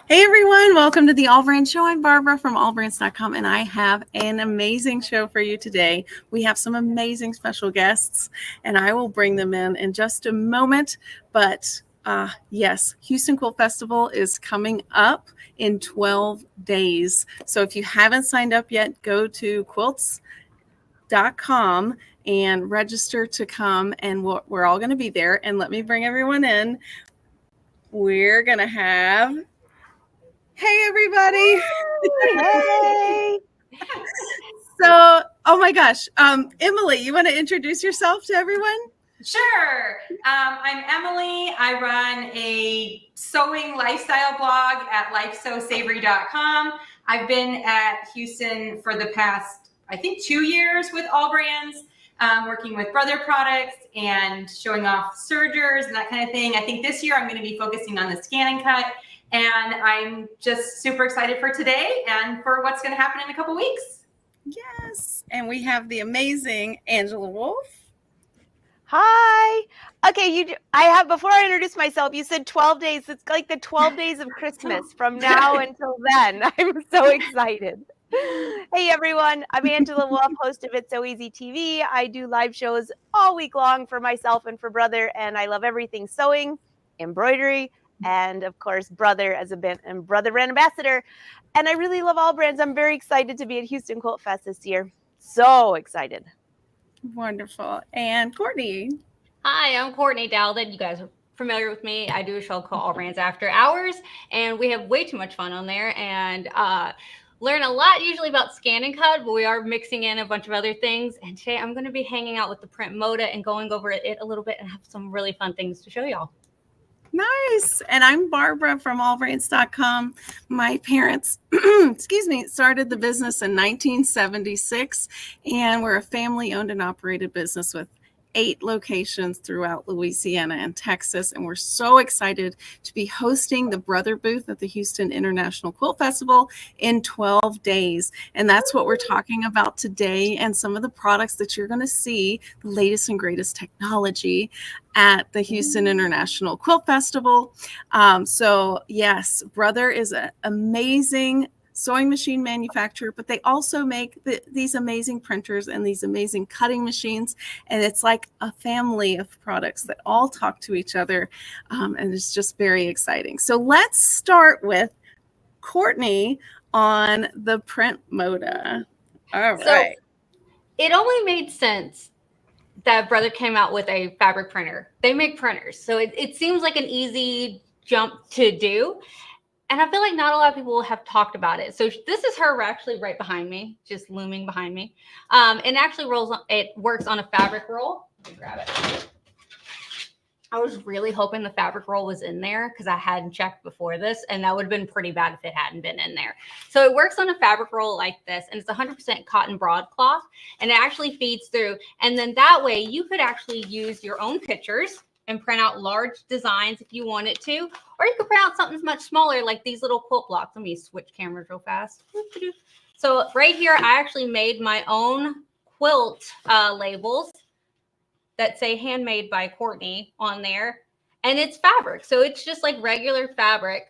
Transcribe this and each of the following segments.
Hey everyone, welcome to the AllBrands Show. I'm Barbara from AllBrands.com, and I have an amazing show for you today. We have some amazing special guests, and I will bring them in just a moment. But yes, Houston Quilt Festival is coming up in 12 days. So if you haven't signed up yet, go to quilts.com and register to come, and we're all going to be there. And let me bring everyone in. We're going to have... Hey, everybody. Hey. So, oh my gosh. Emily, you want to introduce yourself to everyone? Sure. I'm Emily. I run a sewing lifestyle blog at lifesewsavory.com. I've been at Houston for the past, I think, 2 years with AllBrands, working with brother products and showing off sergers and that kind of thing. I think this year I'm going to be focusing on the ScanNCut. And I'm just super excited for today and for what's going to happen in a couple weeks. Yes. And we have the amazing Angela Wolf. Hi. Okay, before I introduce myself, you said 12 days. It's like the 12 days of Christmas from now until then. I'm so excited. Hey everyone, I'm Angela Wolf, host of It's So Easy TV. I do live shows all week long for myself and for brother, and I love everything sewing, embroidery, and of course, brother as a brother brand ambassador. And I really love AllBrands. I'm very excited to be at Houston Quilt Fest this year. So excited. Wonderful. And Courtney. Hi, I'm Courtney Dowden. You guys are familiar with me. I do a show called AllBrands After Hours, and we have way too much fun on there and learn a lot usually about ScanNCut, but we are mixing in a bunch of other things. And today I'm going to be hanging out with the print Moda and going over it a little bit and have some really fun things to show y'all. Nice. And I'm Barbara from AllBrands.com. My parents, started the business in 1976, and we're a family-owned and operated business with 8 locations throughout Louisiana and Texas. And we're so excited to be hosting the brother booth at the Houston International Quilt Festival in 12 days. And that's what we're talking about today, and some of the products that you're going to see, the latest and greatest technology at the Houston International Quilt Festival. So yes, Brother is an amazing sewing machine manufacturer, but they also make these amazing printers and these amazing cutting machines. And it's like a family of products that all talk to each other. And it's just very exciting. So let's start with Courtney on the print Moda. All right. It only made sense that Brother came out with a fabric printer. They make printers. So it seems like an easy jump to do. And I feel like not a lot of people have talked about it. So this is her actually right behind me, just looming behind me. It actually works on a fabric roll. Let me grab it. I was really hoping the fabric roll was in there because I hadn't checked before this, and that would have been pretty bad if it hadn't been in there. So it works on a fabric roll like this, and it's 100% cotton broadcloth, and it actually feeds through. And then that way you could actually use your own pictures and print out large designs if you wanted to, or you could print out something much smaller like these little quilt blocks. Let me switch cameras real fast. So right here, I actually made my own quilt labels that say handmade by Courtney on there, and it's fabric. So it's just like regular fabric,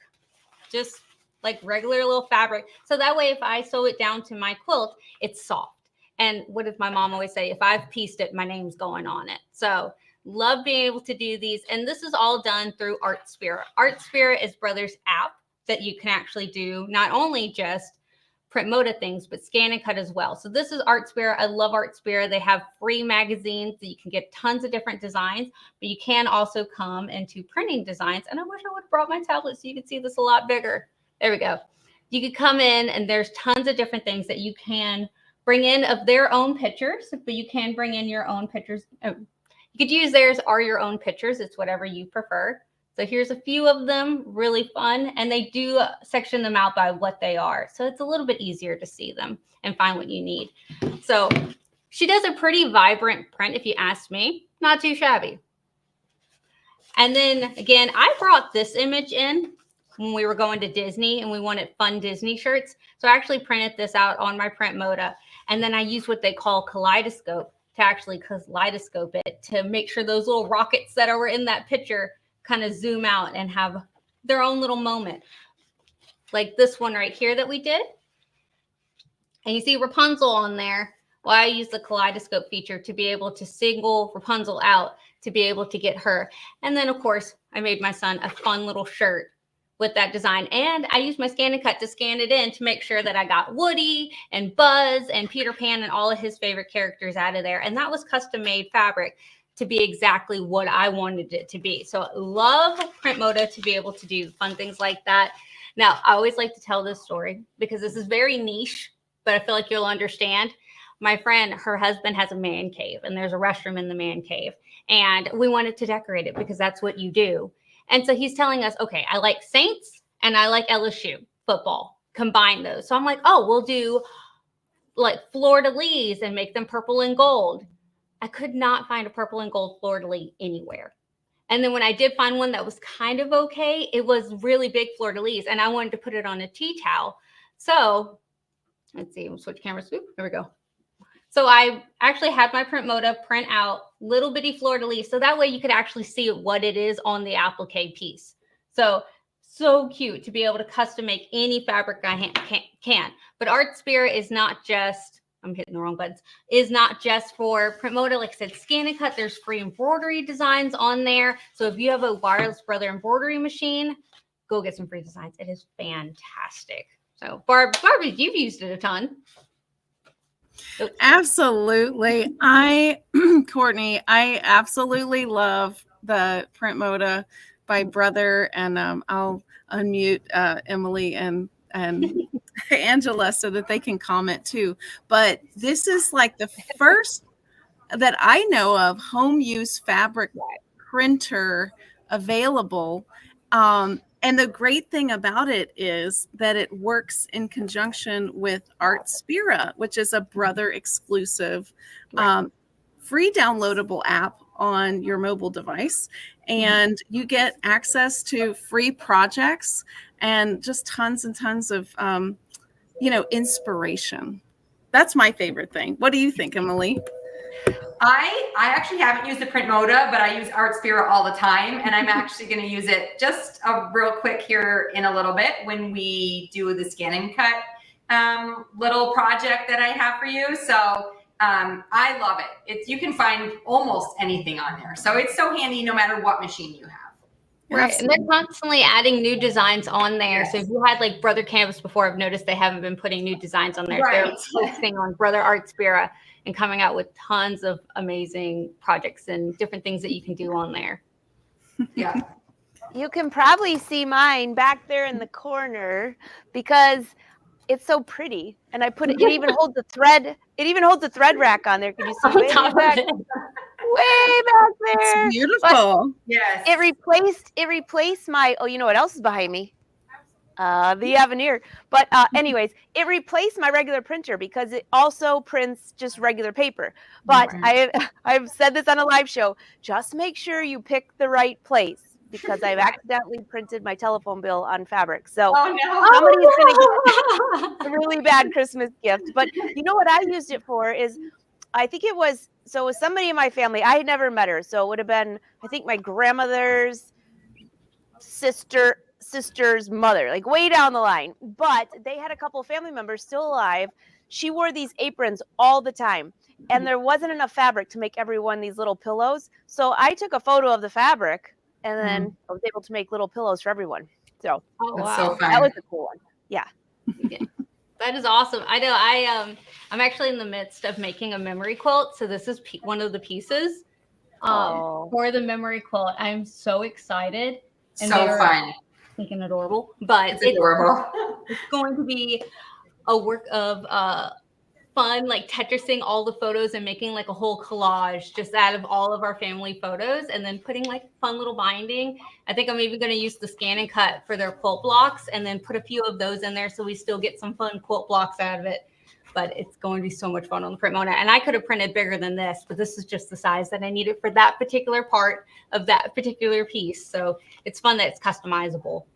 just like regular little fabric. So that way, if I sew it down to my quilt, it's soft. And what does my mom always say? If I've pieced it, my name's going on it. So love being able to do these. And this is all done through ArtsPira. ArtsPira is Brother's app that you can actually do not only just print Moda things, but ScanNCut as well. So this is ArtsPira. I love ArtsPira. They have free magazines that you can get tons of different designs, but you can also come into printing designs. And I wish I would have brought my tablet so you could see this a lot bigger. There we go. You could come in and there's tons of different things that you can bring in of their own pictures, but you can bring in your own pictures. You could use theirs or your own pictures. It's whatever you prefer. So here's a few of them, really fun. And they do section them out by what they are. So it's a little bit easier to see them and find what you need. So she does a pretty vibrant print, if you ask me. Not too shabby. And then again, I brought this image in when we were going to Disney and we wanted fun Disney shirts. So I actually printed this out on my print Moda. And then I used what they call kaleidoscope to actually kaleidoscope it to make sure those little rockets that are in that picture kind of zoom out and have their own little moment. like this one right here that we did. And you see Rapunzel on there. Well, I use the kaleidoscope feature to be able to single Rapunzel out to be able to get her. And then, of course, I made my son a fun little shirt with that design. And I used my ScanNCut to scan it in to make sure that I got Woody and Buzz and Peter Pan and all of his favorite characters out of there. And that was custom made fabric to be exactly what I wanted it to be. So I love Print Moda to be able to do fun things like that. Now, I always like to tell this story because this is very niche, but I feel like you'll understand. My friend, her husband has a man cave, and there's a restroom in the man cave. And we wanted to decorate it because that's what you do. And so he's telling us, okay, I like Saints and I like LSU football. Combine those. So I'm like, oh, we'll do like fleur-de-lis and make them purple and gold. I could not find a purple and gold fleur-de-lis anywhere. And then when I did find one that was kind of okay, it was really big fleur-de-lis, and I wanted to put it on a tea towel. So let's see, we'll switch cameras. Oop, here we go. So I actually had my Print Moda print out little bitty fleur-de-lis, so that way you could actually see what it is on the applique piece. So cute to be able to custom make any fabric I can. But ArtsPira is not just, I'm hitting the wrong buttons, is not just for Print Moda. Like I said, ScanNCut, there's free embroidery designs on there. So if you have a wireless brother embroidery machine, go get some free designs. It is fantastic. So Barbie, you've used it a ton. Oops. Absolutely. Courtney, I absolutely love the Print Moda by Brother, and I'll unmute Emily and Angela so that they can comment too. But this is like the first that I know of home use fabric printer available. And the great thing about it is that it works in conjunction with ArtsPira, which is a Brother exclusive free downloadable app on your mobile device. And you get access to free projects and just tons and tons of, inspiration. That's my favorite thing. What do you think, Emily? I actually haven't used the Print Moda, but I use ArtsPira all the time, and I'm actually going to use it just real quick here in a little bit when we do the ScanNCut little project that I have for you. So I love it. You can find almost anything on there. So it's so handy no matter what machine you have. Right. And they're constantly adding new designs on there. Yes. So if you had like Brother Canvas before, I've noticed they haven't been putting new designs on there. Right. They're focusing on Brother ArtsPira and coming out with tons of amazing projects and different things that you can do on there. Yeah. You can probably see mine back there in the corner because it's so pretty. And I put it even holds the thread. It even holds the thread rack on there. Can you see way back there? It's beautiful. Yes. It replaced my, you know what else is behind me? The Aveneer. But anyways, it replaced my regular printer because it also prints just regular paper. But I've said this on a live show, just make sure you pick the right place because I've accidentally printed my telephone bill on fabric. So somebody's going to get a really bad Christmas gift. But you know what I used it for is, I think it was somebody in my family. I had never met her. So it would have been, I think, my grandmother's sister's mother, like way down the line. But they had a couple of family members still alive. She wore these aprons all the time. And there wasn't enough fabric to make everyone these little pillows. So I took a photo of the fabric and then I was able to make little pillows for everyone. So that's so fun. That was a cool one. Yeah. That is awesome. I know I'm actually in the midst of making a memory quilt. So this is one of the pieces for the memory quilt. I'm so excited. And so fun. Thinking adorable, but it's adorable. It's going to be a work of fun, like Tetrising all the photos and making like a whole collage just out of all of our family photos and then putting like fun little binding. I think I'm even going to use the ScanNCut for their quilt blocks and then put a few of those in there so we still get some fun quilt blocks out of it. But it's going to be so much fun on the Print Moda. And I could have printed bigger than this, but this is just the size that I needed for that particular part of that particular piece. So it's fun that it's customizable.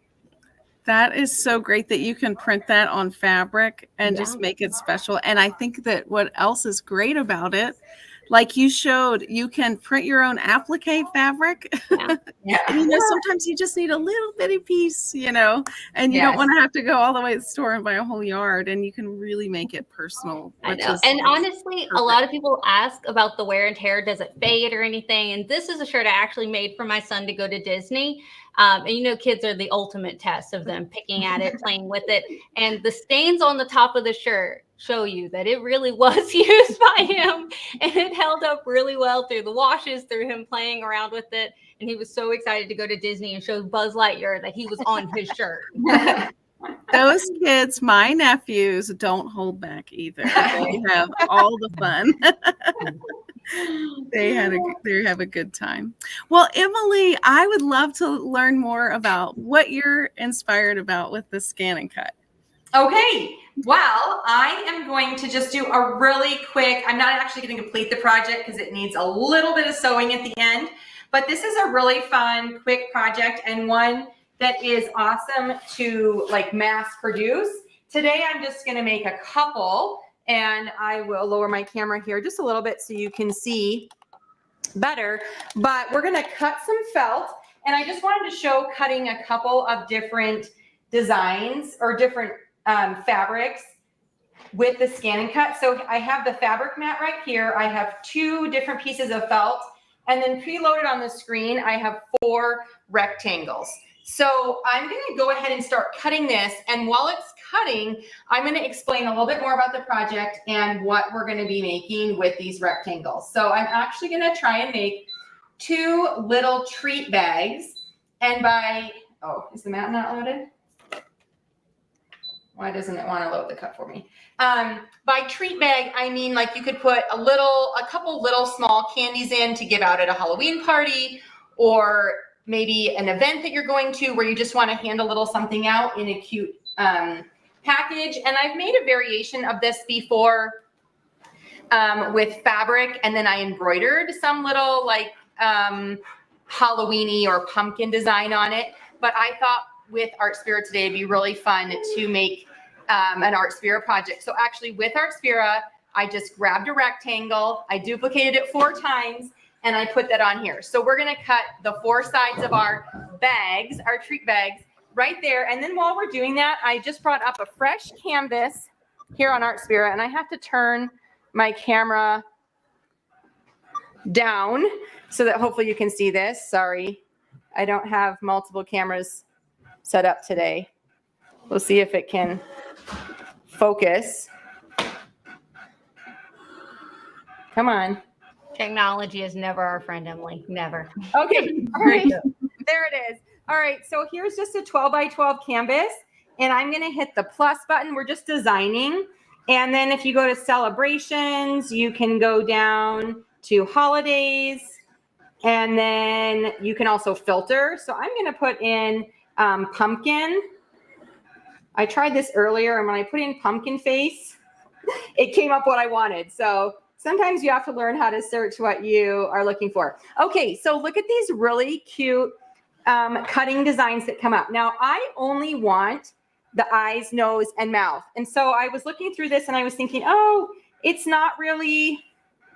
That is so great that you can print that on fabric and just make it special. And I think that what else is great about it, like you showed, you can print your own applique fabric. Yeah. And sometimes you just need a little bitty piece, and you don't Yes. want to have to go all the way to the store and buy a whole yard, and you can really make it personal. I know. And honestly, a lot of people ask about the wear and tear. Does it fade or anything? And this is a shirt I actually made for my son to go to Disney. And kids are the ultimate test of them picking at it, playing with it. And the stains on the top of the shirt show you that it really was used by him, and it held up really well through the washes, through him playing around with it. And he was so excited to go to Disney and show Buzz Lightyear that he was on his shirt. Those kids, my nephews, don't hold back either. They have all the fun. They have a good time. Well, Emily, I would love to learn more about what you're inspired about with the ScanNCut. Okay, well, I am going to just do a really quick, I'm not actually going to complete the project because it needs a little bit of sewing at the end, but this is a really fun, quick project and one that is awesome to like mass produce. Today, I'm just going to make a couple, and I will lower my camera here just a little bit so you can see better, but we're going to cut some felt, and I just wanted to show cutting a couple of different designs or different fabrics with the ScanNCut. So I have the fabric mat right here. I have 2 different pieces of felt, and then preloaded on the screen, I have 4 rectangles. So I'm going to go ahead and start cutting this. And while it's cutting, I'm going to explain a little bit more about the project and what we're going to be making with these rectangles. So I'm actually going to try and make 2 little treat bags. And is the mat not loaded? Why doesn't it want to load the cut for me? By treat bag, I mean like you could put a couple little small candies in to give out at a Halloween party, or maybe an event that you're going to where you just want to hand a little something out in a cute package. And I've made a variation of this before with fabric, and then I embroidered some little like Halloween-y or pumpkin design on it. But I thought with ArtsPira today, it'd be really fun to make an ArtsPira project. So actually with ArtsPira, I just grabbed a rectangle, I duplicated it 4 times, and I put that on here. So we're gonna cut the 4 sides of our bags, our treat bags, right there. And then while we're doing that, I just brought up a fresh canvas here on ArtsPira, and I have to turn my camera down so that hopefully you can see this. Sorry, I don't have multiple cameras set up today. We'll see if it can focus. Come on. Technology is never our friend, Emily. Never. Okay. All right. There it is. All right. So here's just a 12 by 12 canvas, and I'm going to hit the plus button. We're just designing. And then if you go to celebrations, you can go down to holidays, and then you can also filter. So I'm going to put in pumpkin. I tried this earlier, and when I put in pumpkin face, it came up what I wanted. So sometimes you have to learn how to search what you are looking for. Okay, so look at these really cute cutting designs that come up. Now, I only want the eyes, nose, and mouth. And so I was looking through this, and I was thinking, oh, it's not really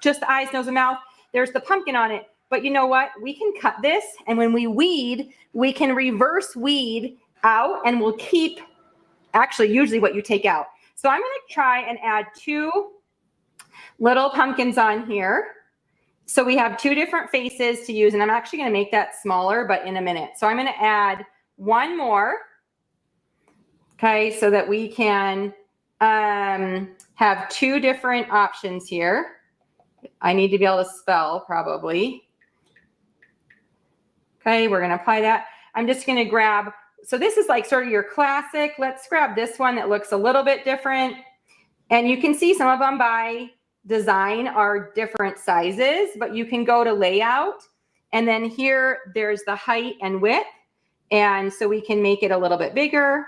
just the eyes, nose, and mouth. There's the pumpkin on it. But you know what? We can cut this, and when we weed, we can reverse weed out, and we'll keep actually usually what you take out. So I'm going to try and add 2 little pumpkins on here. So we have 2 different faces to use, and I'm actually going to make that smaller, but in a minute. So I'm going to add 1 more. Okay, so that we can have 2 different options here. I need to be able to spell probably. Okay, we're going to apply that. I'm just going to grab, so this is like sort of your classic. Let's grab this one that looks a little bit different. And you can see some of them by design are different sizes, but you can go to layout. And then here, there's the height and width. And so we can make it a little bit bigger.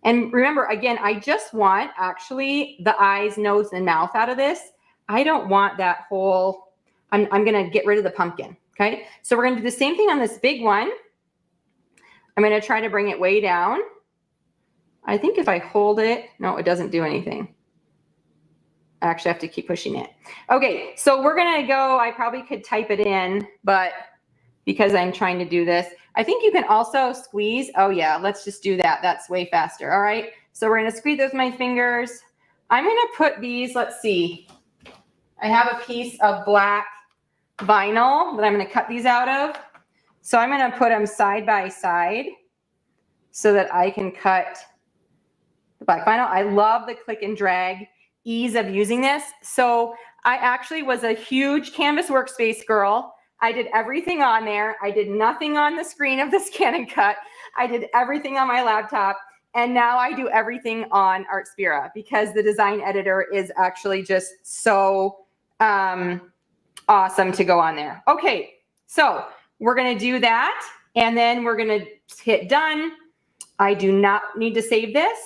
And remember, again, I just want actually the eyes, nose, and mouth out of this. I don't want that whole, I'm going to get rid of the pumpkin. Okay, so we're going to do the same thing on this big one. I'm going to try to bring it way down. I think if I hold it, no, it doesn't do anything. I actually have to keep pushing it. Okay, so we're gonna go, I probably could type it in, but because I'm trying to do this, I think you can also squeeze. Oh yeah, let's just do that. That's way faster. All right, so we're gonna squeeze with my fingers. I'm gonna put these, let's see. I have a piece of black vinyl that I'm gonna cut these out of. So I'm gonna put them side by side so that I can cut the black vinyl. I love the click and drag ease of using this. So I actually was a huge Canvas workspace girl. I did everything on there. I did nothing on the screen of the ScanNCut. I did everything on my laptop. And now I do everything on ArtsPira because the design editor is actually just so awesome to go on there. Okay, so we're gonna do that and then we're gonna hit done. I do not need to save this.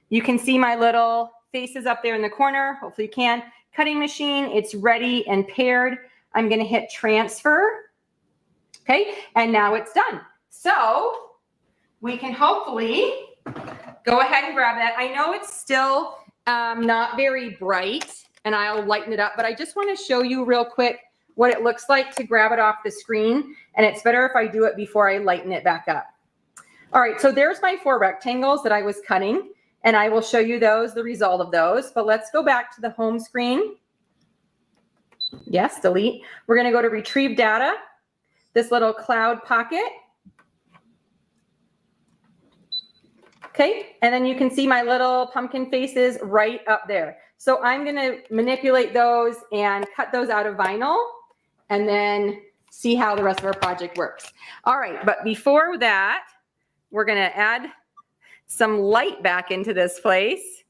You can see my little faces up there in the corner. Hopefully you can. Cutting machine, it's ready and paired. I'm gonna hit transfer. Okay, and now it's done. So we can hopefully go ahead and grab that. I know it's still not very bright and I'll lighten it up, but I just wanna show you real quick what it looks like to grab it off the screen. And it's better if I do it before I lighten it back up. All right, so there's my 4 rectangles that I was cutting. And I will show you those, the result of those. But let's go back to the home screen. Yes, delete. We're gonna go to retrieve data, this little cloud pocket. Okay, and then you can see my little pumpkin faces right up there. So I'm gonna manipulate those and cut those out of vinyl and then see how the rest of our project works. All right, but before that, we're gonna add some light back into this place.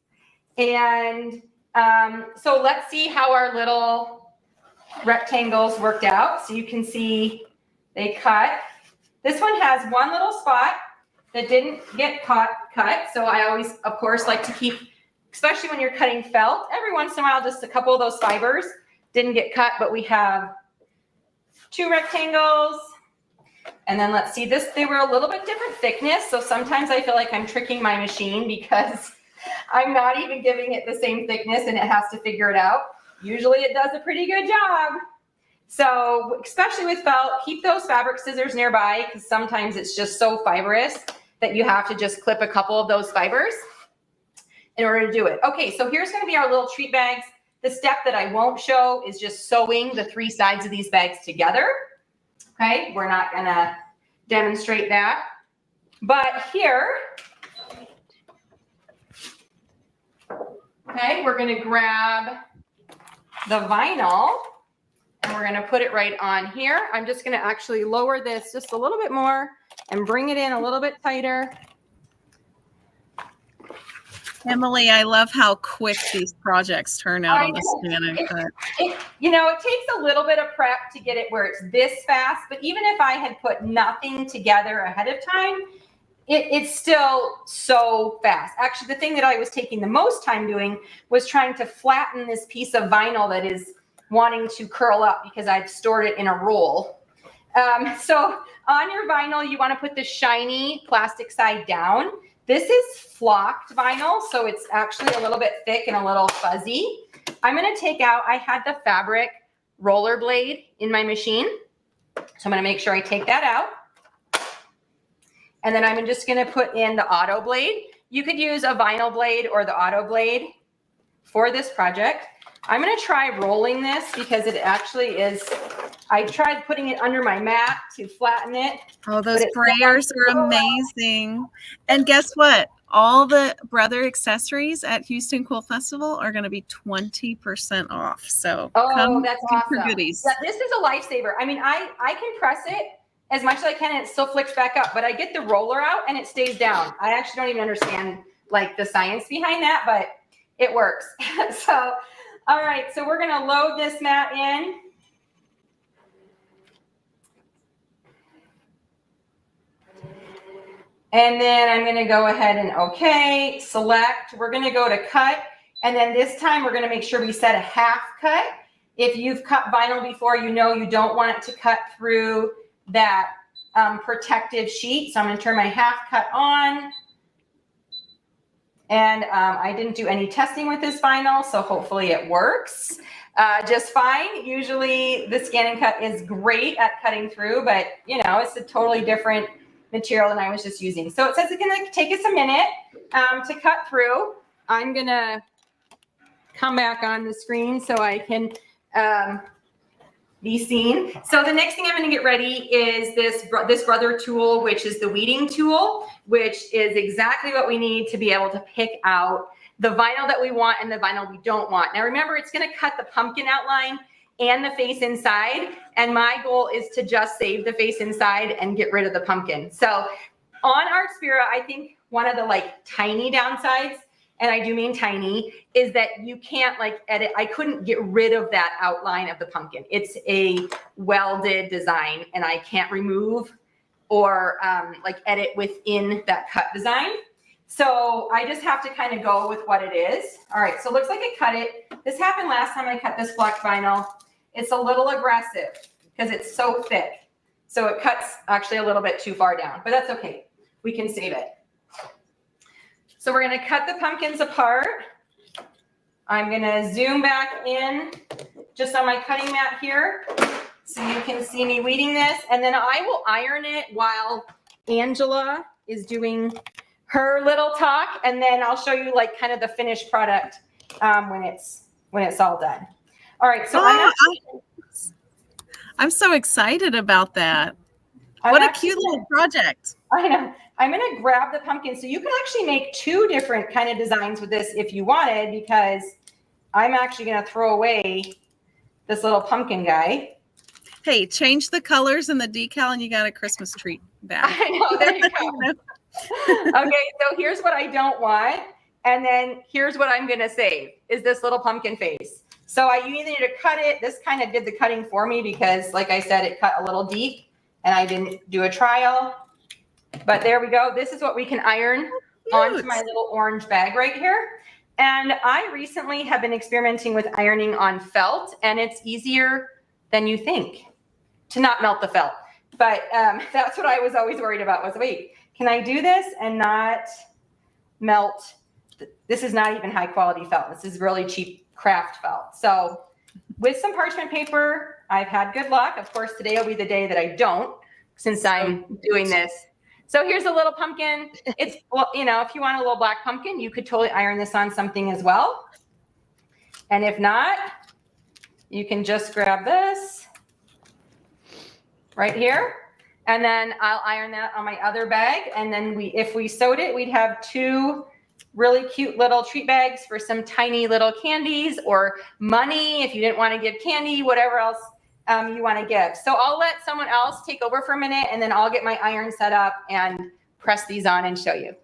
And so let's see how our little rectangles worked out. So you can see they cut. This one has one little spot that didn't get cut. So I always, of course, like to keep, especially when you're cutting felt, every once in a while, just a couple of those fibers didn't get cut, but we have 2 rectangles. And then let's see this, they were a little bit different thickness. So sometimes I feel like I'm tricking my machine because I'm not even giving it the same thickness and it has to figure it out. Usually it does a pretty good job. So especially with felt, keep those fabric scissors nearby because sometimes it's just so fibrous that you have to just clip a couple of those fibers in order to do it. Okay, so here's gonna be our little treat bags. The step that I won't show is just sewing the 3 sides of these bags together. Okay, we're not gonna demonstrate that. But here, okay, we're gonna grab the vinyl and we're gonna put it right on here. I'm just gonna actually lower this just a little bit more and bring it in a little bit tighter. Emily, I love how quick these projects turn out on the ScanNCut. You know, it takes a little bit of prep to get it where it's this fast, but even if I had put nothing together ahead of time, it's still so fast. Actually, the thing that I was taking the most time doing was trying to flatten this piece of vinyl that is wanting to curl up because I've stored it in a roll. So on your vinyl, you want to put the shiny plastic side down. This is flocked vinyl, so it's actually a little bit thick and a little fuzzy. I'm gonna take out, I had the fabric roller blade in my machine. So I'm gonna make sure I take that out. And then I'm just gonna put in the auto blade. You could use a vinyl blade or the auto blade for this project. I'm gonna try rolling this because it actually is, I tried putting it under my mat to flatten it. Oh, those sprayers are amazing. And guess what? All the brother accessories at Houston Quilt Festival are going to be 20% off. So come that's for awesome. goodies. Yeah, this is a lifesaver. I mean, I can press it as much as I can and it still flicks back up, but I get the roller out and it stays down. I actually don't even understand like the science behind that, but it works. So, all right, so we're going to load this mat in. And then I'm going to go ahead and okay, select. We're going to go to cut. And then this time we're going to make sure we set a half cut. If you've cut vinyl before, you know you don't want it to cut through that protective sheet. So I'm going to turn my half cut on. And I didn't do any testing with this vinyl, so hopefully it works just fine. Usually the ScanNCut is great at cutting through, but you know, it's a totally different material than I was just using. So it says it's gonna take us a minute to cut through. I'm gonna come back on the screen so I can be seen. So the next thing I'm going to get ready is this brother tool, which is the weeding tool, which is exactly what we need to be able to pick out the vinyl that we want and the vinyl we don't want. Now remember, it's going to cut the pumpkin outline and the face inside, and my goal is to just save the face inside and get rid of the pumpkin. So on ArtsPira, I think one of the like tiny downsides, and I do mean tiny, is that you can't like edit. I couldn't get rid of that outline of the pumpkin. It's a welded design and I can't remove or like edit within that cut design. So I just have to kind of go with what it is. All right, so it looks like I cut it. This happened last time I cut this black vinyl. It's a little aggressive because it's so thick. So it cuts actually a little bit too far down, but that's okay. We can save it. So we're going to cut the pumpkins apart. I'm going to zoom back in just on my cutting mat here so you can see me weeding this. And then I will iron it while Angela is doing her little talk. And then I'll show you like kind of the finished product when it's all done. All right. So I'm so excited about that. What a cute little project. I know. I'm going to grab the pumpkin. So you can actually make two different kind of designs with this if you wanted, because I'm actually going to throw away this little pumpkin guy. Hey, change the colors and the decal and you got a Christmas tree back. I know. There you go. Okay. So here's what I don't want. And then here's what I'm going to save is this little pumpkin face. So you either need to cut it. This kind of did the cutting for me because like I said, it cut a little deep and I didn't do a trial. But there we go. This is what we can iron onto my little orange bag right here. And I recently have been experimenting with ironing on felt, and it's easier than you think to not melt the felt. But that's what I was always worried about was, wait, can I do this and not melt? This is not even high quality felt. This is really cheap craft felt. So with some parchment paper, I've had good luck. Of course, today will be the day that I don't, since I'm doing this. So here's a little pumpkin. It's, well, you know, if you want a little black pumpkin, you could totally iron this on something as well. And if not, you can just grab this right here. And then I'll iron that on my other bag. And then if we sewed it, we'd have two really cute little treat bags for some tiny little candies or money if you didn't want to give candy, whatever else you want to give. So I'll let someone else take over for a minute and then I'll get my iron set up and press these on and show you.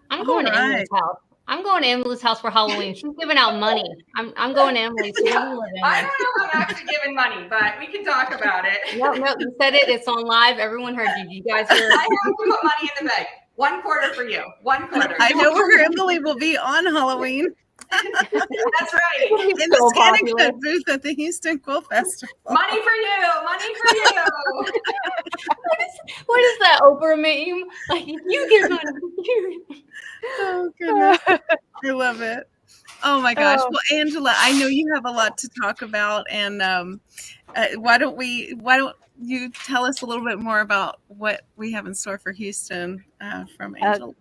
I'm going to Emily's house. I'm going to Emily's house for Halloween. She's giving out money. I'm going to Emily's. Yeah, I don't know if I'm actually giving money, but we can talk about it. No, you said it. It's on live. Everyone heard you. You guys heard. I have to put money in the bag. 1 quarter for you. 1 quarter. I know where Emily will be on Halloween. That's right. In the ScanNCut booth at the Houston Quilt Festival. Money for you. Money for you. What is that Oprah meme? Like, you get money. Oh, goodness. I love it. Oh, my gosh. Well, Angela, I know you have a lot to talk about. And why don't you tell us a little bit more about what we have in store for Houston from Angela?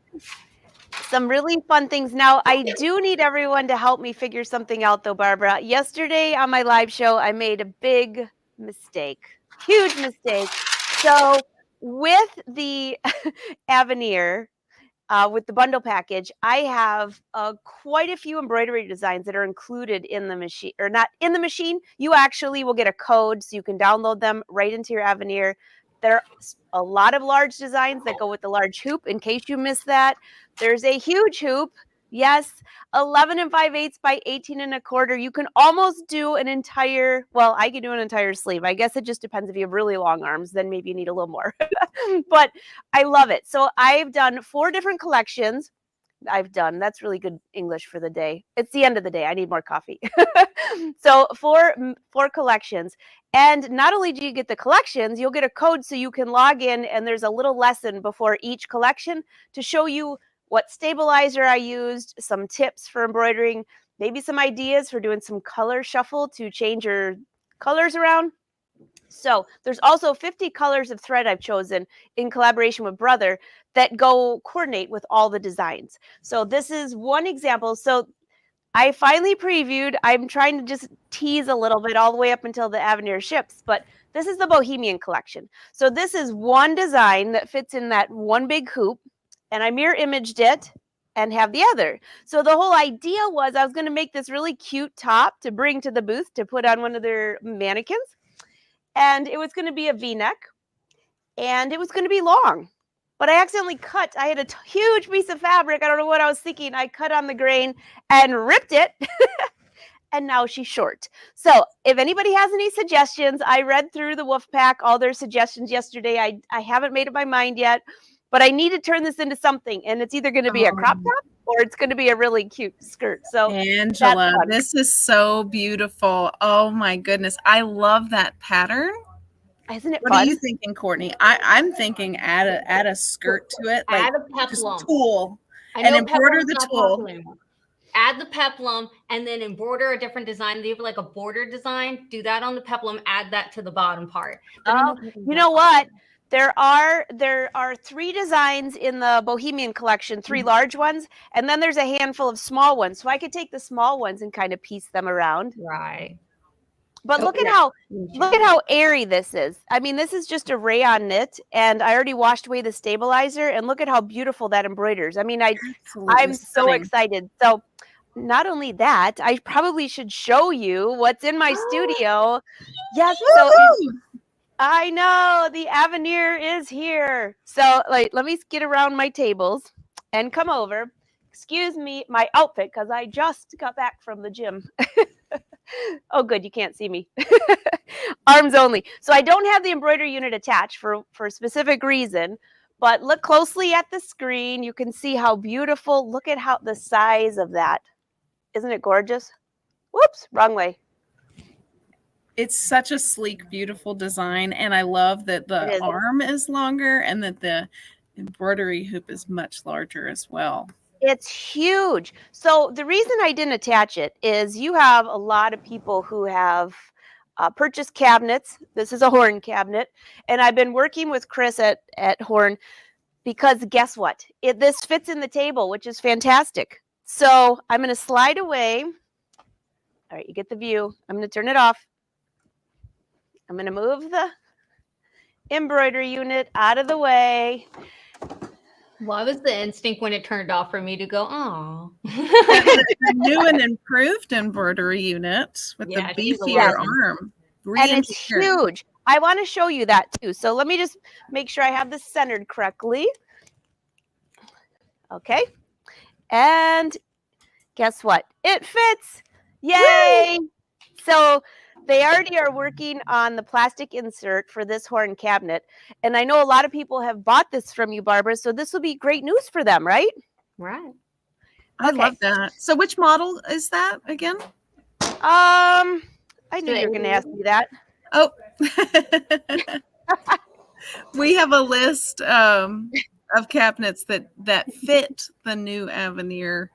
Some really fun things. Now, I do need everyone to help me figure something out, though, Barbara. Yesterday on my live show, I made a big mistake, huge mistake. So with the Aveneer, with the bundle package, I have quite a few embroidery designs that are included in the machine, or not in the machine. You actually will get a code so you can download them right into your Aveneer. There are a lot of large designs that go with the large hoop. In case you missed that, there's a huge hoop. Yes, 11 5/8 by 18 1/4. You can almost do an entire, well, I can do an entire sleeve. I guess it just depends if you have really long arms, then maybe you need a little more. But I love it. So I've done 4 different collections. That's really good English for the day. It's the end of the day. I need more coffee. So 4 collections. And not only do you get the collections, you'll get a code so you can log in, and there's a little lesson before each collection to show you what stabilizer I used, some tips for embroidering, maybe some ideas for doing some color shuffle to change your colors around. So there's also 50 colors of thread I've chosen in collaboration with Brother that go coordinate with all the designs. So this is one example. So I finally previewed. I'm trying to just tease a little bit all the way up until the Aveneer ships, but this is the Bohemian collection. So this is one design that fits in that one big hoop, and I mirror imaged it and have the other. So the whole idea was I was going to make this really cute top to bring to the booth to put on one of their mannequins, and it was going to be a V-neck, and it was going to be long. But I accidentally cut. I had a huge piece of fabric. I don't know what I was thinking. I cut on the grain and ripped it. And now she's short. So if anybody has any suggestions, I read through the Wolf Pack, all their suggestions yesterday. I haven't made up my mind yet, but I need to turn this into something. And it's either going to be a crop top or it's going to be a really cute skirt. So Angela, this is so beautiful. Oh my goodness. I love that pattern. Isn't it what fun? are you thinking, Courtney? I'm thinking add a skirt to it, like add a peplum, tulle, and embroider the tulle. Add the peplum, and then embroider a different design. Leave like a border design. Do that on the peplum. Add that to the bottom part. Oh, you know what? There are 3 designs in the Bohemian collection, 3 large ones, and then there's a handful of small ones. So I could take the small ones and kind of piece them around. Right. But look at how airy this is. I mean, this is just a rayon knit, and I already washed away the stabilizer, and look at how beautiful that embroiders. I mean, I'm so excited. So not only that, I probably should show you what's in my studio. Yes, so I know the Aveneer is here. So let me get around my tables and come over. Excuse me, my outfit, because I just got back from the gym. Oh, good. You can't see me. Arms only. So I don't have the embroidery unit attached for a specific reason, but look closely at the screen. You can see how beautiful. Look at how the size of that. Isn't it gorgeous? Whoops, wrong way. It's such a sleek, beautiful design. And I love that the arm is longer and that the embroidery hoop is much larger as well. It's huge. So the reason I didn't attach it is you have a lot of people who have purchased cabinets. This is a Horn cabinet. And I've been working with Chris at Horn because guess what? This fits in the table, which is fantastic. So I'm going to slide away. All right, you get the view. I'm going to turn it off. I'm going to move the embroidery unit out of the way. What was the instinct when it turned off for me to go, oh? The new and improved embroidery unit with the beefier arm. And it's huge. I want to show you that too. So let me just make sure I have this centered correctly. Okay. And guess what? It fits. Yay! Woo! So they already are working on the plastic insert for this Horn cabinet. And I know a lot of people have bought this from you, Barbara. So this will be great news for them, right? Right. I love that. So which model is that again? I knew you were going to ask me that. Oh. We have a list of cabinets that fit the new Aveneer.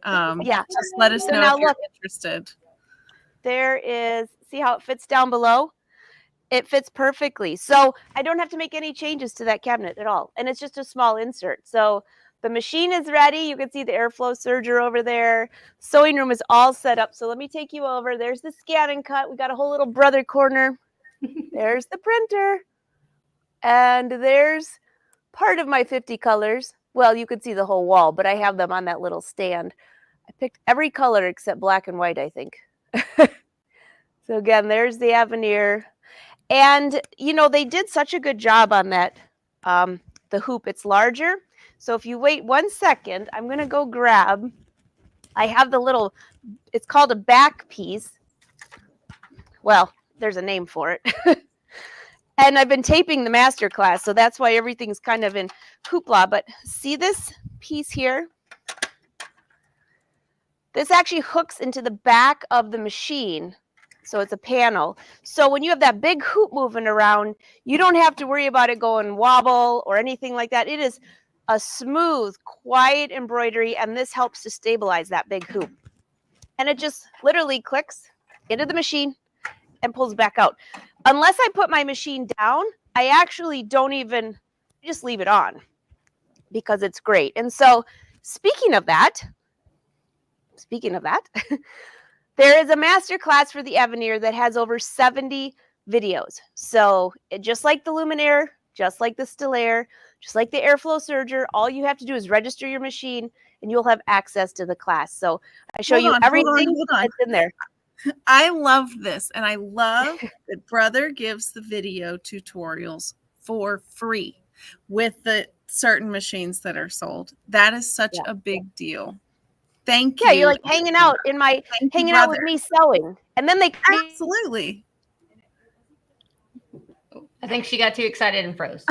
Just let us know if you're interested. There is, see how it fits down below? It fits perfectly. So I don't have to make any changes to that cabinet at all. And it's just a small insert. So the machine is ready. You can see the airflow serger over there. Sewing room is all set up. So let me take you over. There's the ScanNCut. We got a whole little brother corner. There's the printer. And there's part of my 50 colors. Well, you could see the whole wall, but I have them on that little stand. I picked every color except black and white, I think. So again, there's the Aveneer. And, you know, they did such a good job on that, the hoop. It's larger. So if you wait 1 second, I'm going to go grab, I have the little, it's called a back piece. Well, there's a name for it. And I've been taping the master class, so that's why everything's kind of in hoopla. But see this piece here? This actually hooks into the back of the machine. So it's a panel. So when you have that big hoop moving around, you don't have to worry about it going wobble or anything like that. It is a smooth, quiet embroidery, and this helps to stabilize that big hoop. And it just literally clicks into the machine and pulls back out. Unless I put my machine down, I actually don't even, just leave it on because it's great. And so speaking of that, there is a master class for the Aveneer that has over 70 videos. So just like the Luminaire, just like the Stellaire, just like the Airflow Serger, all you have to do is register your machine and you'll have access to the class. So I show you everything that's in there. I love this. And I love that Brother gives the video tutorials for free with the certain machines that are sold. That is such a big deal. Thank you. Yeah, you're like hanging out out with me sewing. And then they absolutely. I think she got too excited and froze.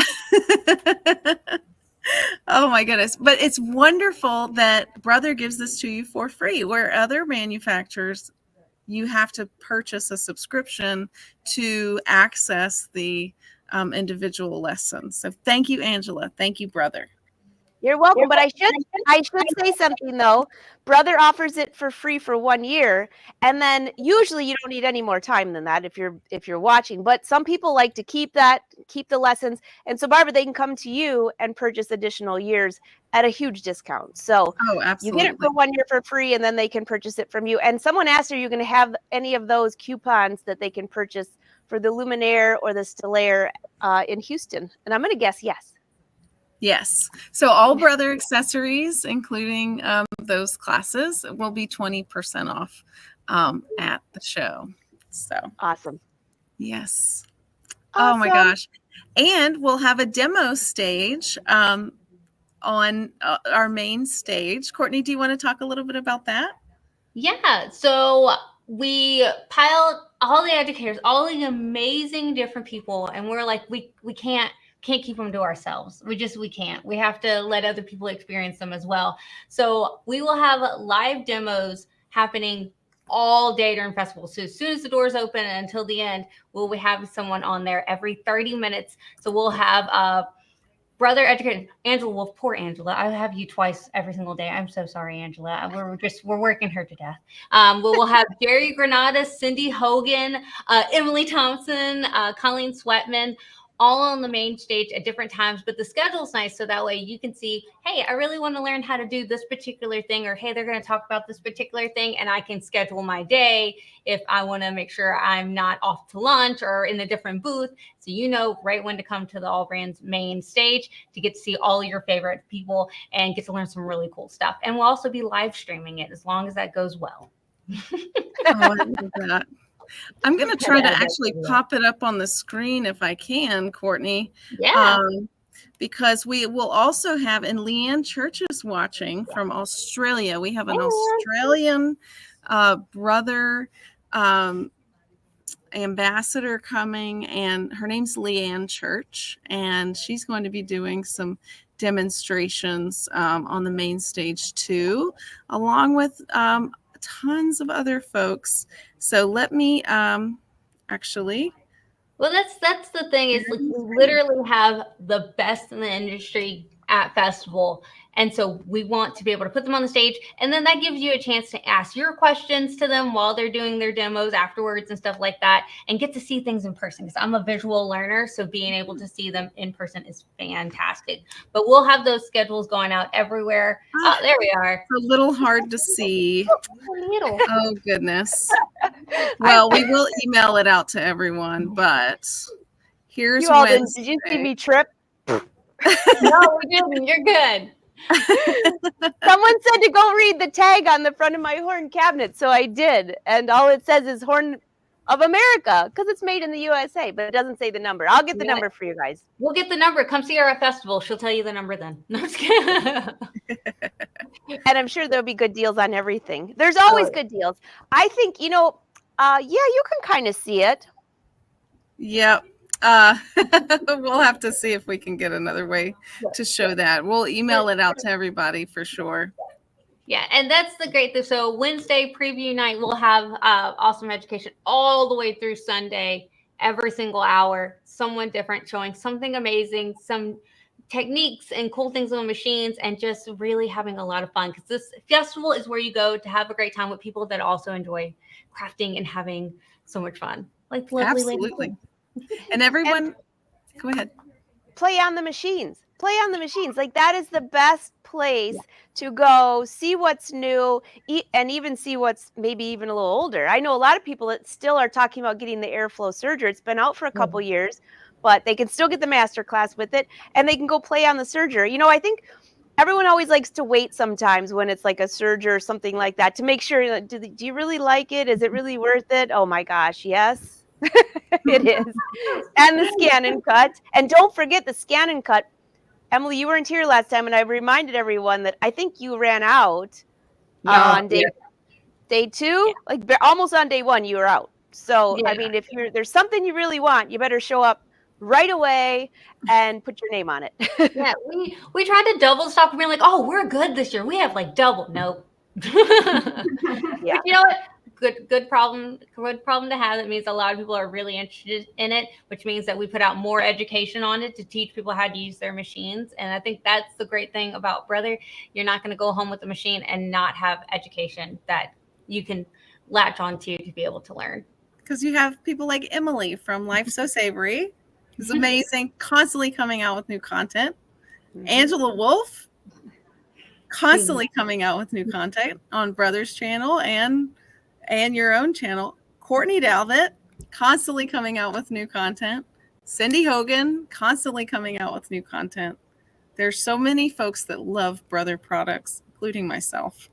Oh my goodness. But it's wonderful that Brother gives this to you for free, where other manufacturers, you have to purchase a subscription to access the individual lessons. So thank you, Angela. Thank you, Brother. You're welcome. But I should say something though. Brother offers it for free for 1 year, and then usually you don't need any more time than that if you're watching. But some people like to keep the lessons, and so Barbara, they can come to you and purchase additional years at a huge discount. So you get it for 1 year for free, and then they can purchase it from you. And someone asked, are you going to have any of those coupons that they can purchase for the Luminaire or the Stellaire in Houston? And I'm going to guess yes. Yes. So all Brother accessories, including those classes, will be 20% off at the show. So awesome. Yes. Awesome. Oh my gosh. And we'll have a demo stage on our main stage. Courtney, do you want to talk a little bit about that? Yeah. So we piled all the educators, all the amazing different people, and we're like, we can't keep them to ourselves. We can't. We have to let other people experience them as well. So we will have live demos happening all day during festival. So as soon as the doors open until the end, we'll have someone on there every 30 minutes. So we'll have Brother educator Angela Wolf. Poor Angela. I have you twice every single day. I'm so sorry, Angela. We're working her to death. We'll have Jerry Granada, Cindy Hogan, Emily Thompson, Colleen Sweatman, all on the main stage at different times. But the schedule's nice, so that way you can see, hey, I really want to learn how to do this particular thing, or hey, they're going to talk about this particular thing, and I can schedule my day if I want to make sure I'm not off to lunch or in a different booth. So you know right when to come to the AllBrands main stage to get to see all your favorite people and get to learn some really cool stuff. And we'll also be live streaming it as long as that goes well. I love that. I'm going to try to actually pop it up on the screen if I can, Courtney. Yeah. Because we will also have, and Leanne Church is watching from Australia. We have an Australian Brother ambassador coming, and her name's Leanne Church, and she's going to be doing some demonstrations on the main stage too, along with tons of other folks. So let me actually. Well, that's the thing is, like, we literally have the best in the industry at festival, and so we want to be able to put them on the stage, and then that gives you a chance to ask your questions to them while they're doing their demos afterwards and stuff like that, and get to see things in person, because I'm a visual learner, so being able to see them in person is fantastic. But we'll have those schedules going out everywhere. There we are. It's a little hard to see. Oh goodness. Well, we will email it out to everyone, but here's Wednesday. Did you see me trip? No, we didn't. You're good. Someone said to go read the tag on the front of my horn cabinet, so I did. And all it says is Horn of America, because it's made in the USA, but it doesn't say the number. I'll get the number for you guys. We'll get the number. Come see her at festival. She'll tell you the number then. No, I'm just kidding. And I'm sure there'll be good deals on everything. There's always good deals. I think, you can kind of see it. Yep. We'll have to see if we can get another way to show that. We'll email it out to everybody for sure. Yeah, and that's the great thing. So Wednesday preview night, we'll have awesome education all the way through Sunday, every single hour, someone different showing something amazing, some techniques and cool things on machines, and just really having a lot of fun, because this festival is where you go to have a great time with people that also enjoy crafting and having so much fun. Like lovely Absolutely. And everyone, go ahead. Play on the machines. Play on the machines. Like that is the best place to go see what's new and even see what's maybe even a little older. I know a lot of people that still are talking about getting the airflow serger. It's been out for a couple years, but they can still get the master class with it, and they can go play on the serger. You know, I think everyone always likes to wait sometimes when it's like a serger or something like that to make sure, do you really like it? Is it really worth it? Oh my gosh, yes. It is. And the ScanNCut. And don't forget the ScanNCut. Emily, you weren't here last time, and I reminded everyone that I think you ran out on day 2, like almost on day 1, you were out. So, I mean, if there's something you really want, you better show up right away and put your name on it. Yeah, we tried to double stock and be like, oh, we're good this year. We have like double. Nope. But you know what? Good problem to have. That means a lot of people are really interested in it, which means that we put out more education on it to teach people how to use their machines. And I think that's the great thing about Brother. You're not going to go home with a machine and not have education that you can latch onto to be able to learn. Because you have people like Emily from Life So Savory, who's amazing, constantly coming out with new content. Angela Wolf, constantly coming out with new content on Brother's channel and your own channel. Courtney Dalvett, constantly coming out with new content. Cindy Hogan, constantly coming out with new content. There's so many folks that love Brother products, including myself,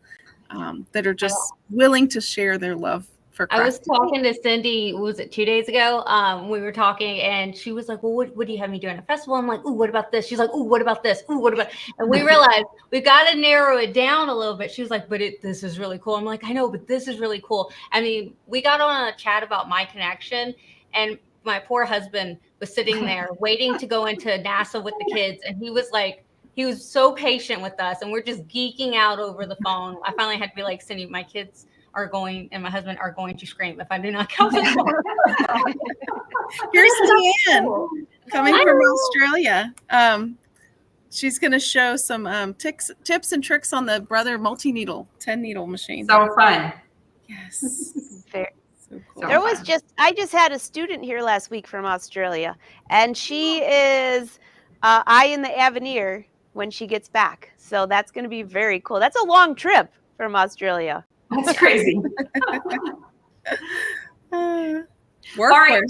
that are just willing to share their love for crafting. I was talking to Cindy, was it 2 days ago? We were talking, and she was like, well, what do you have me doing at a festival? I'm like, ooh, what about this? She's like, ooh, what about this? Ooh, what about? And we realized we've got to narrow it down a little bit. She was like, but this is really cool. I'm like, I know, but this is really cool. I mean, we got on a chat about my connection, and my poor husband was sitting there waiting to go into NASA with the kids. And he was like, he was so patient with us, and we're just geeking out over the phone. I finally had to be like, Cindy, my kids are going, and my husband are going to scream if I do not come. Here's Deanne coming from Australia. She's going to show some tips and tricks on the Brother multi-needle 10-needle machine. So fun. Yes. Fair. So cool. There was I just had a student here last week from Australia, and she is eyeing the Aveneer when she gets back. So that's going to be very cool. That's a long trip from Australia. That's crazy. All right,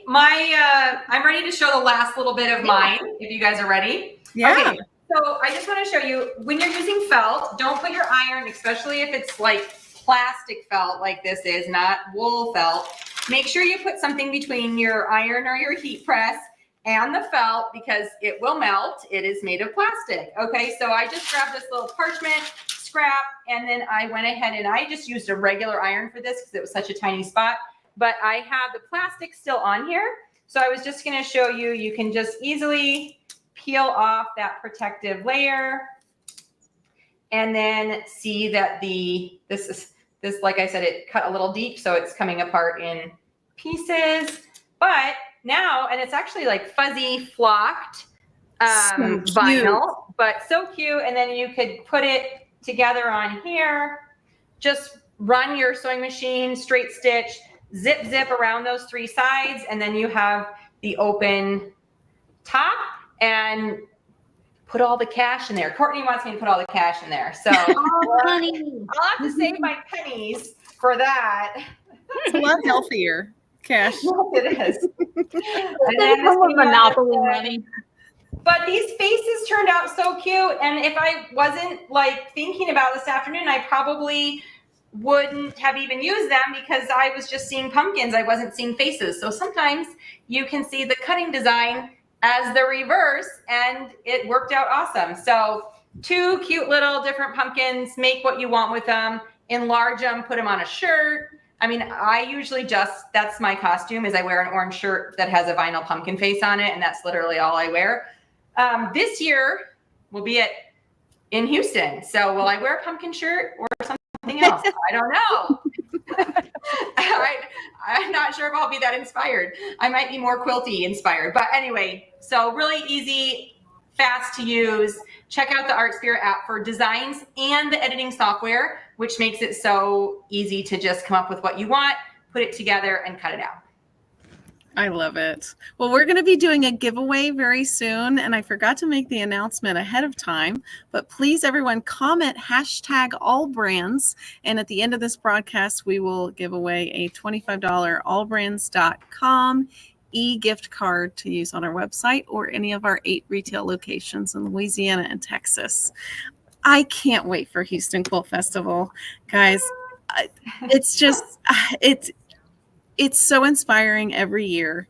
I'm ready to show the last little bit of mine, if you guys are ready. Yeah. Okay, so I just want to show you, when you're using felt, don't put your iron, especially if it's like plastic felt like this is, not wool felt. Make sure you put something between your iron or your heat press and the felt, because it will melt. It is made of plastic. Okay, so I just grabbed this little parchment scrap, and then I went ahead and I just used a regular iron for this because it was such a tiny spot, but I have the plastic still on here. So I was just going to show you, you can just easily peel off that protective layer, and then see that this like I said, it cut a little deep, so it's coming apart in pieces. But now, and it's actually like fuzzy flocked vinyl, but so cute. And then you could put it together on here, just run your sewing machine, straight stitch, zip around those 3 sides, and then you have the open top, and put all the cash in there. Courtney wants me to put all the cash in there, so I'll have to save my pennies for that. It's a lot healthier cash. Yes, it is. And then this monopoly money. But these faces turned out so cute, and if I wasn't like thinking about this afternoon, I probably wouldn't have even used them, because I was just seeing pumpkins. I wasn't seeing faces. So sometimes you can see the cutting design as the reverse, and it worked out awesome. So 2 cute little different pumpkins. Make what you want with them. Enlarge them. Put them on a shirt. I mean, I usually that's my costume, is I wear an orange shirt that has a vinyl pumpkin face on it, and that's literally all I wear. This year will be in Houston. So will I wear a pumpkin shirt or something else? I don't know. I'm not sure if I'll be that inspired. I might be more quilty inspired. But anyway, so really easy fast to use. Check out the ArtsPira app for designs and the editing software, which makes it so easy to just come up with what you want, put it together, and cut it out. I love it. Well, we're going to be doing a giveaway very soon, and I forgot to make the announcement ahead of time, but please, everyone, comment hashtag AllBrands, and at the end of this broadcast, we will give away a $25 AllBrands.com e-gift card to use on our website or any of our 8 retail locations in Louisiana and Texas. I can't wait for Houston Quilt Festival. Guys, it's just, it's so inspiring every year.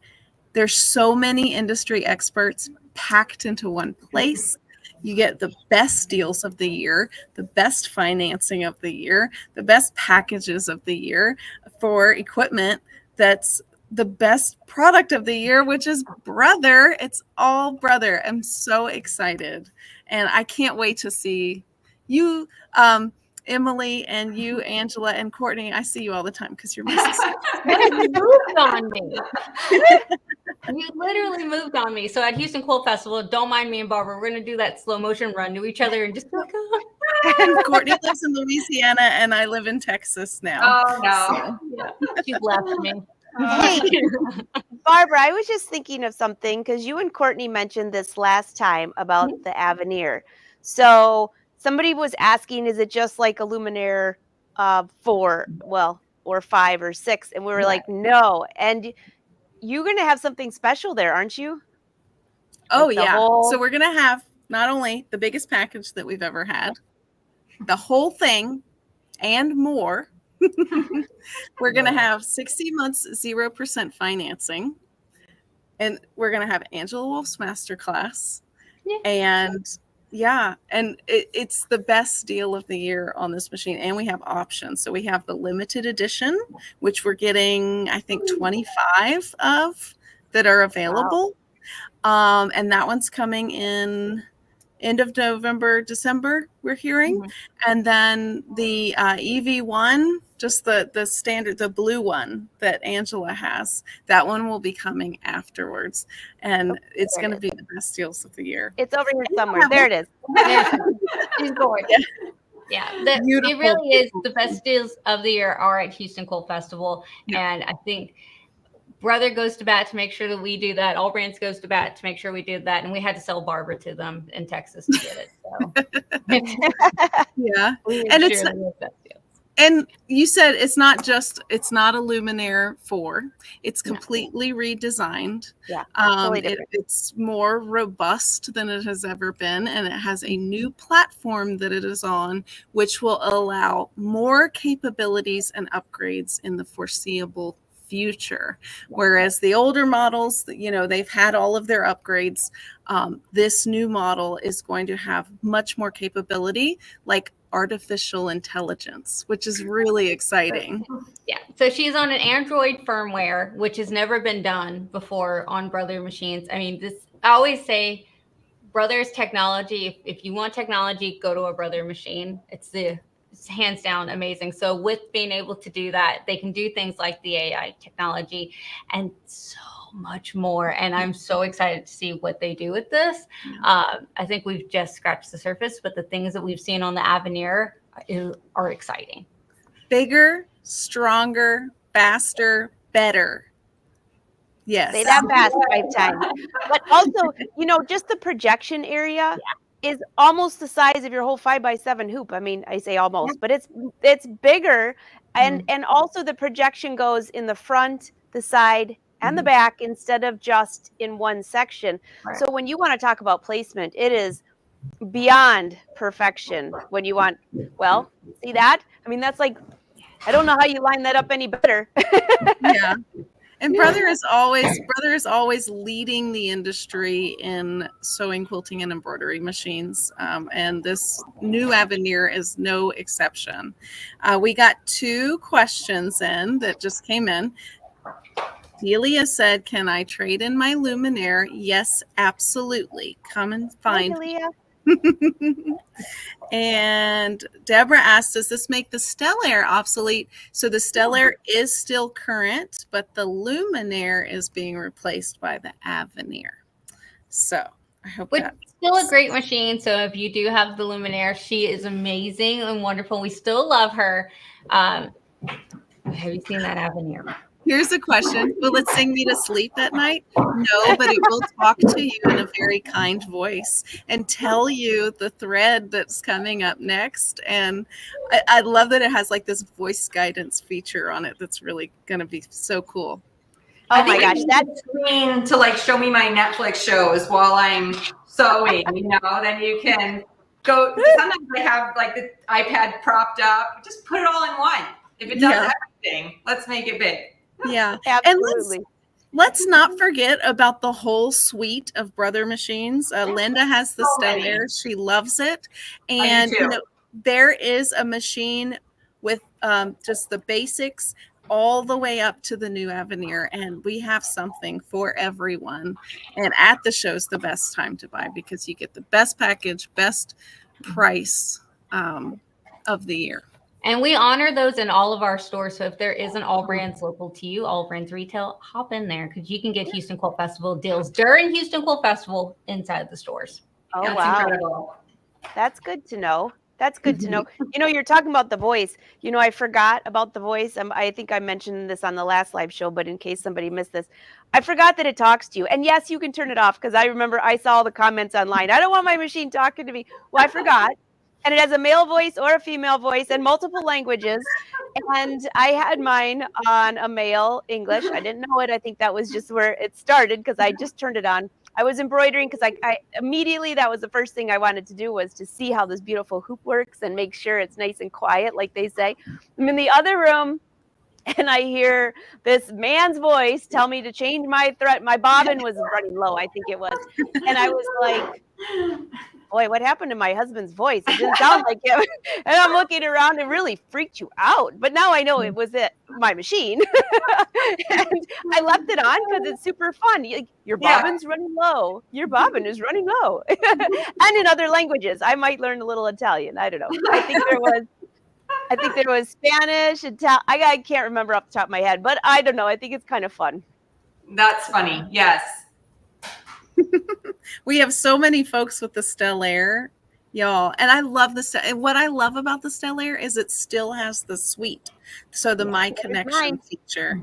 There's so many industry experts packed into one place. You get the best deals of the year, the best financing of the year, the best packages of the year for equipment that's the best product of the year, which is Brother. It's all Brother. I'm so excited. And I can't wait to see you, Emily, and you, Angela, and Courtney. I see you all the time because you're my sister. You moved on me. You literally moved on me. So at Houston Quilt Festival, don't mind me and Barbara, we're going to do that slow motion run to each other and just be like, And Courtney lives in Louisiana, and I live in Texas now. Oh, no. So, yeah, she left me. Hey, Barbara, I was just thinking of something because you and Courtney mentioned this last time about the Aveneer. So somebody was asking, is it just like a luminaire 4, or 5 or 6? And we were like, no. And you're going to have something special there, aren't you? oh, Like the yeah. whole- So we're going to have not only the biggest package that we've ever had, the whole thing and more. We're going to have 60 months, 0% financing. And we're going to have Angela Wolf's masterclass. Yeah. And yeah, and it's the best deal of the year on this machine. And we have options. So we have the limited edition, which we're getting, I think, 25 of that are available. Wow. And that one's coming in end of November, December, we're hearing. Mm-hmm. And then the EV1, just the standard, the blue one that Angela has, that one will be coming afterwards. And it's going to be the best deals of the year. It's over here somewhere. There it is. She's gorgeous. Yeah, it really is. The best deals of the year are at Houston Quilt Festival. Yeah. And I think Brother goes to bat to make sure that we do that. AllBrands goes to bat to make sure we do that. And we had to sell Barbara to them in Texas to get it. So yeah. And it's and you said it's not a luminaire 4. It's completely redesigned. Yeah. It's more robust than it has ever been. And it has a new platform that it is on, which will allow more capabilities and upgrades in the foreseeable future. Whereas the older models, they've had all of their upgrades. This new model is going to have much more capability, like artificial intelligence, which is really exciting. Yeah. So she's on an Android firmware, which has never been done before on Brother machines. I mean, I always say Brother's technology. If you want technology, go to a Brother machine. It's hands down amazing. So with being able to do that, they can do things like the AI technology and so much more. And I'm so excited to see what they do with this. I think we've just scratched the surface, but the things that we've seen on the Aveneer are exciting. Bigger, stronger, faster, better. Yes. Say that fast 5 times. But also, just the projection area is almost the size of your whole 5x7 hoop. I mean, I say almost, but it's bigger. And also the projection goes in the front, the side, and the back instead of just in one section. Right. So when you want to talk about placement, it is beyond perfection when you want, see that? I mean, that's like, I don't know how you line that up any better. Yeah. And Brother is always leading the industry in sewing, quilting, and embroidery machines. And this new Aveneer is no exception. We got 2 questions in that just came in. Delia said, can I trade in my luminaire? Yes, absolutely. Come and find me. And Deborah asked, does this make the Stellaire obsolete? So the Stellaire is still current, but the luminaire is being replaced by the Aveneer. So I hope Which that. is still a great machine. So if you do have the Luminaire, she is amazing and wonderful. We still love her. Have you seen that Aveneer? Here's a question. Will it sing me to sleep at night? No, but it will talk to you in a very kind voice and tell you the thread that's coming up next. And I love that it has like this voice guidance feature on it that's really going to be so cool. Oh my gosh, that's screen to like show me my Netflix shows while I'm sewing, you know, then you can go. Sometimes I have like the iPad propped up, just put it all in one. If it does everything, let's make it big. Yeah. absolutely. And let's not forget about the whole suite of brother machines. Linda has the Stellaire. She loves it. And you know, there is a machine with just the basics all the way up to the new Aveneer. And we have something for everyone. And at the show's the best time to buy because you get the best package, best price of the year. And we honor those in all of our stores. So if there is an AllBrands local to you, AllBrands retail, hop in there because you can get Houston Quilt Festival deals during Houston Quilt Festival inside the stores. Oh, That's wow. incredible. That's good to know. That's good to know. You know, you're talking about the voice. You know, I forgot about the voice. I think I mentioned this on the last live show, but in case somebody missed this, I forgot that it talks to you. And yes, you can turn it off because I remember I saw the comments online. I don't want my machine talking to me. Well, I forgot. And it has a male voice or a female voice and multiple languages. And I had mine on a male English. I didn't know it. I think that was just where it started because I just turned it on. I was embroidering because I immediately, that was the first thing I wanted to do was to see how this beautiful hoop works and make sure it's nice and quiet, like they say. I'm in the other room and I hear this man's voice tell me to change my thread. My bobbin was running low, I think it was. And I was like, boy, what happened to my husband's voice? It didn't sound like him. And I'm looking around, it really freaked you out. But now I know it was my machine. And I left it on because it's super fun. Your bobbin's running low. Your bobbin is running low. And in other languages. I might learn a little Italian. I don't know. I think there was Spanish, Italian. I can't remember off the top of my head, but I don't know. I think it's kind of fun. That's funny. Yes. We have so many folks with the Stellaire, y'all. And I love and what I love about the Stellaire is it still has the suite. So the My Connection feature.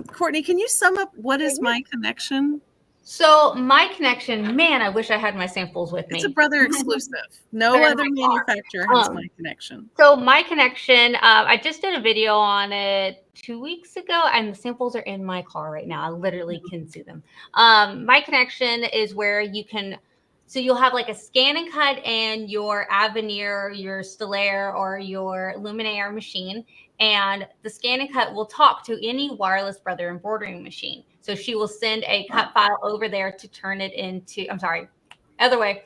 Courtney, can you sum up what is My Connection? So My Connection, man, I wish I had my samples with me. It's a brother exclusive. No other manufacturer has My Connection. So My Connection, I just did a video on it 2 weeks ago, and the samples are in my car right now. I literally can see them. My Connection is where you can, so you'll have like a ScanNCut and your Aveneer, your Stellaire, or your Luminaire machine, and the ScanNCut will talk to any wireless brother embroidering machine. So she will send a cut file over there to turn it into, other way.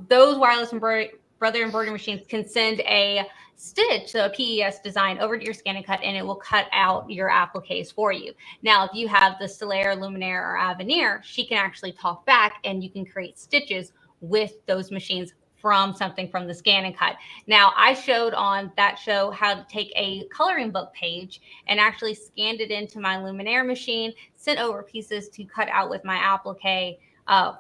Those wireless brother embroidery machines can send a stitch, so a PES design, over to your ScanNCut, and it will cut out your appliques for you. Now, if you have the Stellaire, Luminaire, or Aveneer, she can actually talk back, and you can create stitches with those machines from something from the ScanNCut. Now, I showed on that show how to take a coloring book page and actually scanned it into my Luminaire machine, sent over pieces to cut out with my applique,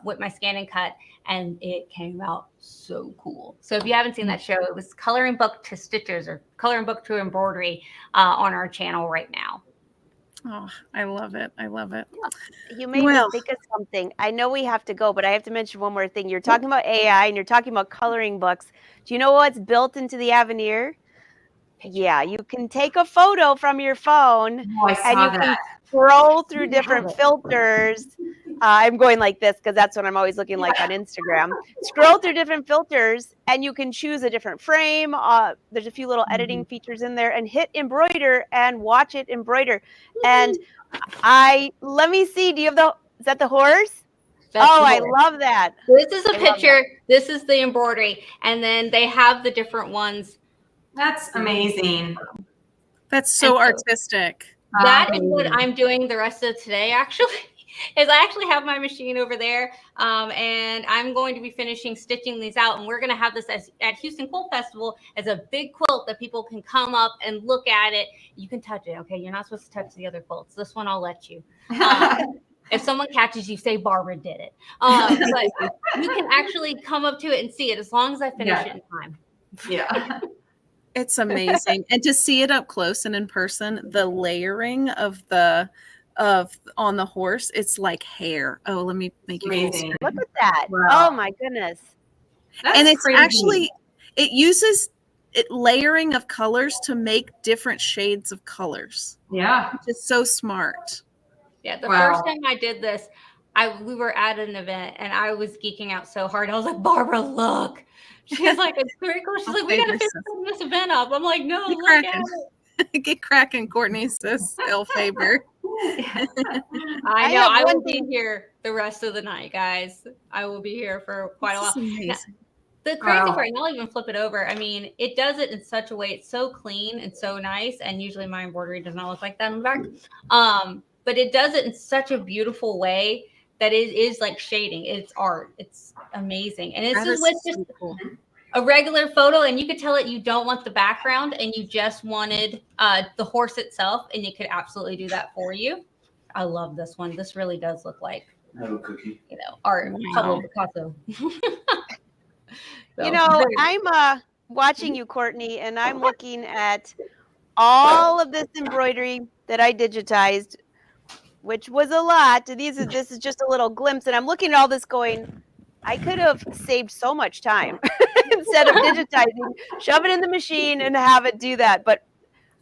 with my ScanNCut, and it came out so cool. So if you haven't seen that show, it was coloring book to stitches or coloring book to embroidery on our channel right now. Oh, I love it. I love it. You made me think of something. I know we have to go, but I have to mention one more thing. You're talking about AI and you're talking about coloring books. Do you know what's built into the Aveneer? Yeah, you can take a photo from your phone and you can scroll through different filters. I'm going like this because that's what I'm always looking like on Instagram. Scroll through different filters and you can choose a different frame. There's a few little editing features in there, and hit embroider and watch it embroider. And let me see. Do you have is that the horse? That's I love that. This is a picture. This is the embroidery. And then they have the different ones. That's amazing. That's so artistic. That is what I'm doing the rest of today, actually. Is I actually have my machine over there, and I'm going to be finishing stitching these out, and we're going to have this at Houston Quilt Festival as a big quilt that people can come up and look at it. You can touch it, okay? You're not supposed to touch the other quilts. This one I'll let you. If someone catches you, say Barbara did it. But you can actually come up to it and see it as long as I finish it in time. Yeah. It's amazing. And to see it up close and in person, the layering of on the horse, it's like hair. Oh, let me make you feel Amazing. Look at that. Wow. Oh my goodness. That's and it's crazy. actually, it uses layering of colors to make different shades of colors. Yeah. It's so smart. Yeah, the Wow. first time I did this, we were at an event and I was geeking out so hard. I was like, Barbara, look. She's like, it's pretty cool. She's like, we gotta finish this event up. I'm like, no, Get look at cracking. it. Get cracking, Courtney, sis. El Faber. I know. I will be thing. here the rest of the night, guys. I will be here for quite a while. This is amazing. The crazy Wow. part, and I'll even flip it over. I mean, it does it in such a way, it's so clean and so nice. And usually my embroidery does not look like that on the back. But it does it in such a beautiful way that it is like shading. It's art. It's amazing. And it's That just is with so just cool. a regular photo, and you could tell it you don't want the background and you just wanted the horse itself, and it could absolutely do that for you. I love this one. This really does look like, Have a cookie. art. Wow. Pablo Picasso. You know, I'm watching you, Courtney, and I'm looking at all of this embroidery that I digitized, which was a lot. This is just a little glimpse, and I'm looking at all this going, I could have saved so much time instead of digitizing, shove it in the machine and have it do that. But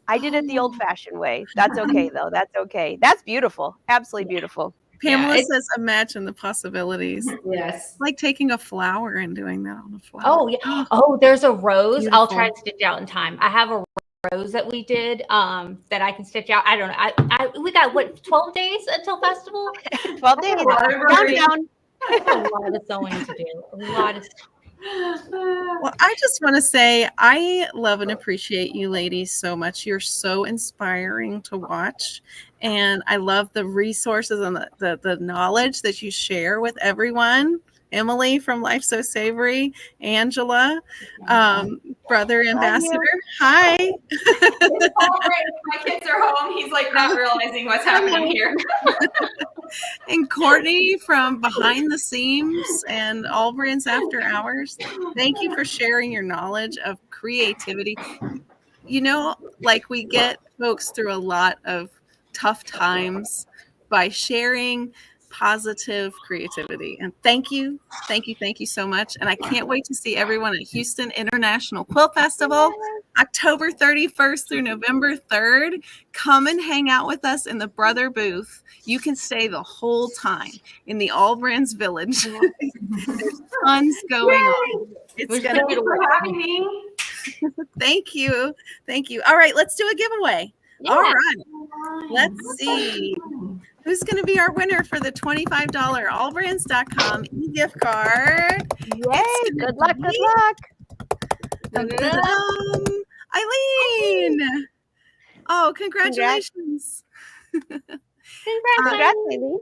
I did it the old-fashioned way. That's okay, though. That's okay. That's beautiful. Absolutely beautiful. Pamela Yeah, says, imagine the possibilities. Yes. Like taking a flower and doing that on a flower. Oh yeah. Oh, there's a rose. I'll try Beautiful. to stitch out in time. I have a rose that we did that I can stitch out. I don't know. We got what, 12 days until festival? 12 days. Countdown. A lot of sewing to do. A lot of Well, I just want to say I love and appreciate you ladies so much. You're so inspiring to watch. And I love the resources and the knowledge that you share with everyone. Emily from Life So Savory, Angela, brother ambassador. Hi. It's all right. My kids are home. He's like not realizing what's happening here. And Courtney from Behind the Seams and AllBrands After Hours. Thank you for sharing your knowledge of creativity. You know, like we get folks through a lot of tough times by sharing positive creativity. And thank you so much. And I can't wait to see everyone at Houston International Quilt Festival, October 31st through November 3rd. Come and hang out with us in the Brother booth. You can stay the whole time in the AllBrands Village. There's tons going on. It's Thank gonna Thank be you for having me. Thank you. All right, let's do a giveaway. All right, let's see. Who's going to be our winner for the $25 allbrands.com e-gift card? Yay. Good luck. Good luck. Eileen. Oh, congratulations. Congrats, Eileen.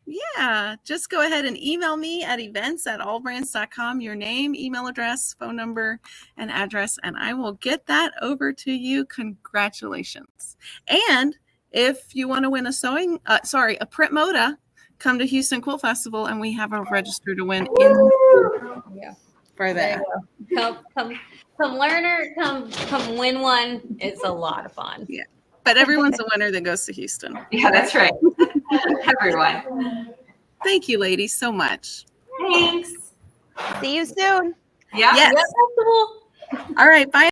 Yeah, just go ahead and email me at events@allbrands.com, your name, email address, phone number, and address, and I will get that over to you. Congratulations. And if you want to win a print Moda, come to Houston Quilt Festival, and we have a register to win for that. Come learn her, come win one. It's a lot of fun. Yeah. But everyone's a winner that goes to Houston. Yeah, that's right. Everyone. Thank you, ladies, so much. Thanks. See you soon. Yeah. Yes. Festival. All right. Bye.